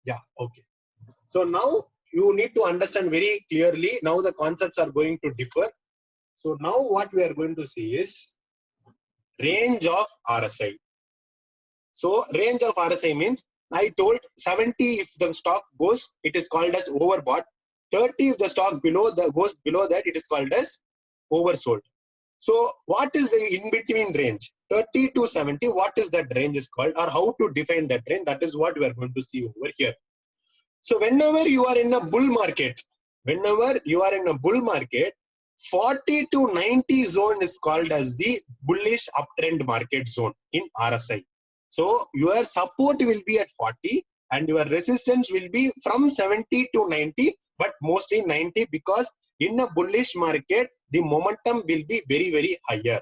Yeah, okay. So now you need to understand very clearly. Now the concepts are going to differ. So now what we are going to see is range of RSI. So range of RSI means I told 70 if the stock goes, it is called as overbought. 30 if the stock goes below that, it is called as oversold. So what is the in-between range? 30 to 70, what is that range is called, or how to define that range? That is what we are going to see over here. So whenever you are in a bull market, 40 to 90 zone is called as the bullish uptrend market zone in RSI. So your support will be at 40 and your resistance will be from 70 to 90, but mostly 90, because in a bullish market, the momentum will be very, very higher.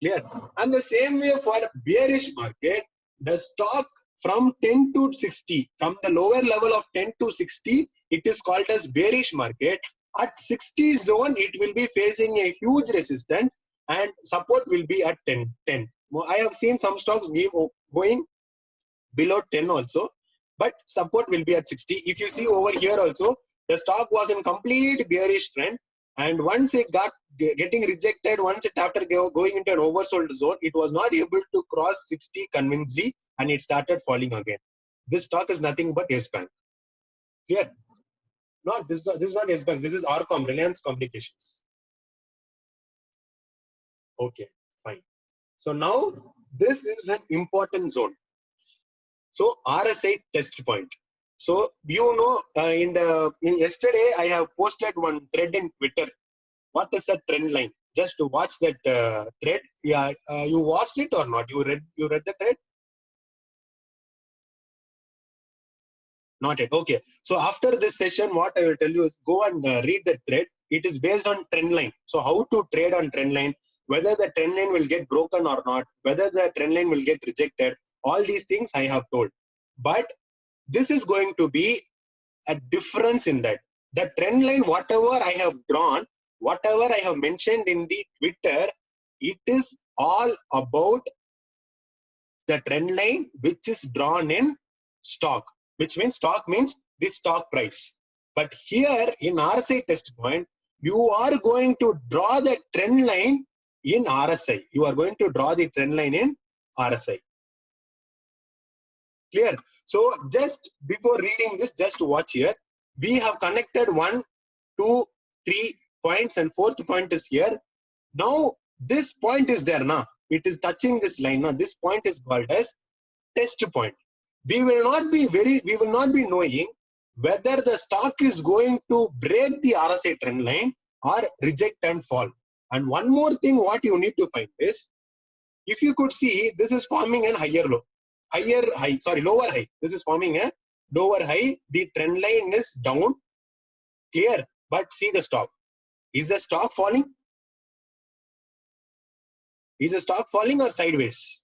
Clear? And the same way for bearish market, the stock from 10 to 60, from the lower level of 10 to 60, it is called as bearish market. At 60 zone, it will be facing a huge resistance and support will be at 10. I have seen some stocks going below 10 also, but support will be at 60. If you see over here also, the stock was in complete bearish trend, and once it got getting rejected, once it after going into an oversold zone, it was not able to cross 60 convincingly, and it started falling again. This stock is nothing but Yes Bank. Here, no, this is not Yes Bank. This is RCom, Reliance Communications. Okay, fine. So now this is an important zone. So RSI test point. So you know, in yesterday I have posted one thread in Twitter. What is a trend line? Just to watch that thread. Yeah, you watched it or not? You read the thread? Not yet. Okay. So after this session, what I will tell you is go and read the thread. It is based on trend line. So how to trade on trend line, whether the trend line will get broken or not, whether the trend line will get rejected. All these things I have told. But this is going to be a difference in that. The trend line, whatever I have drawn, whatever I have mentioned in the Twitter, it is all about the trend line which is drawn in stock, which means stock means the stock price. But here in RSI test point, you are going to draw the trend line in RSI. You are going to draw the trend line in RSI. Clear? So just before reading this, just watch here. We have connected 1, 2, 3 points, and fourth point is here. Now this point is there now. It is touching this line now. This point is called as test point. We will not be knowing whether the stock is going to break the RSI trend line or reject and fall. And one more thing, what you need to find is, if you could see, this is forming an lower high. This is forming a lower high. The trend line is down. Clear? But see the stock. Is the stock falling? Is the stock falling or sideways?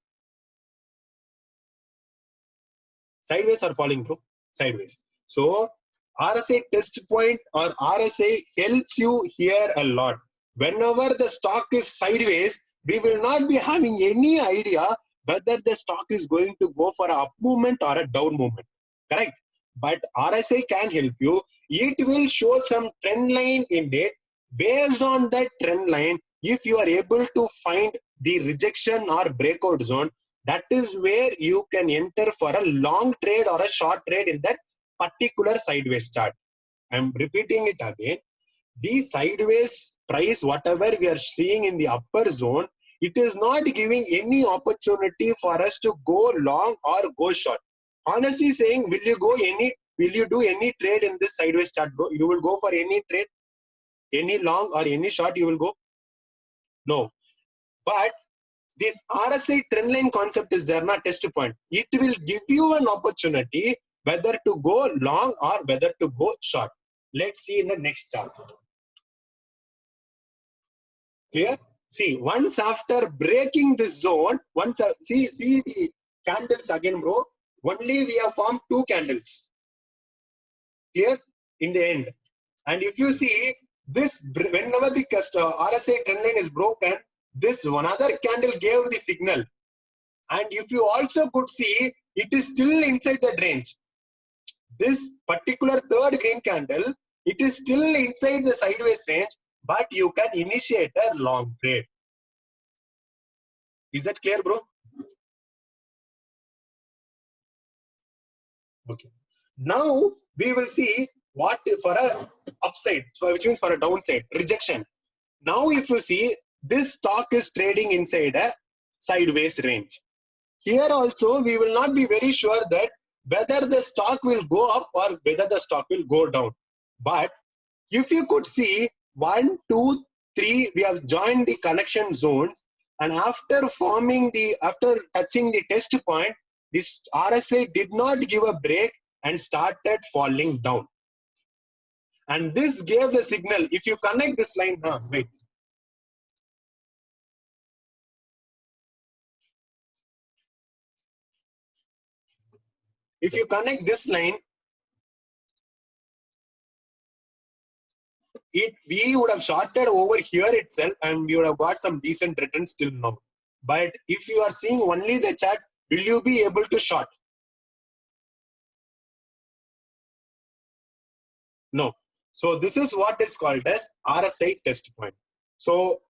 Sideways or falling, bro? Sideways. So RSI test point or RSI helps you here a lot. Whenever the stock is sideways, we will not be having any idea whether the stock is going to go for an up movement or a down movement. Correct? But RSI can help you. It will show some trend line in it. Based on that trend line, if you are able to find the rejection or breakout zone, that is where you can enter for a long trade or a short trade in that particular sideways chart. I'm repeating it again. The sideways price, whatever we are seeing in the upper zone, it is not giving any opportunity for us to go long or go short. Honestly saying, will you do any trade in this sideways chart, bro? You will go for any trade, any long or any short you will go? No. But this RSI trend line concept is there, not test point. It will give you an opportunity whether to go long or whether to go short. Let's see in the next chart. Clear? See, once after breaking this zone, see the candles again, bro. Only we have formed 2 candles. Clear? In the end. And if you see this, whenever the RSI trend line is broken, this one other candle gave the signal. And if you also could see, it is still inside that range. this particular third green candle, it is still inside the sideways range, but you can initiate a long trade. Is that clear, bro? Okay. Now we will see what for a upside, which means for a downside, rejection. Now if you see, this stock is trading inside a sideways range. Here also we will not be very sure that whether the stock will go up or whether the stock will go down. But if you could see 1, 2, 3, we have joined the connection zones, and after touching the test point, this RSI did not give a break and started falling down. And this gave the signal. If you connect this line, wait. If you connect this line, we would have shorted over here itself and we would have got some decent returns till now. But if you are seeing only the chart, will you be able to short? No. So this is what is called as RSI test point. So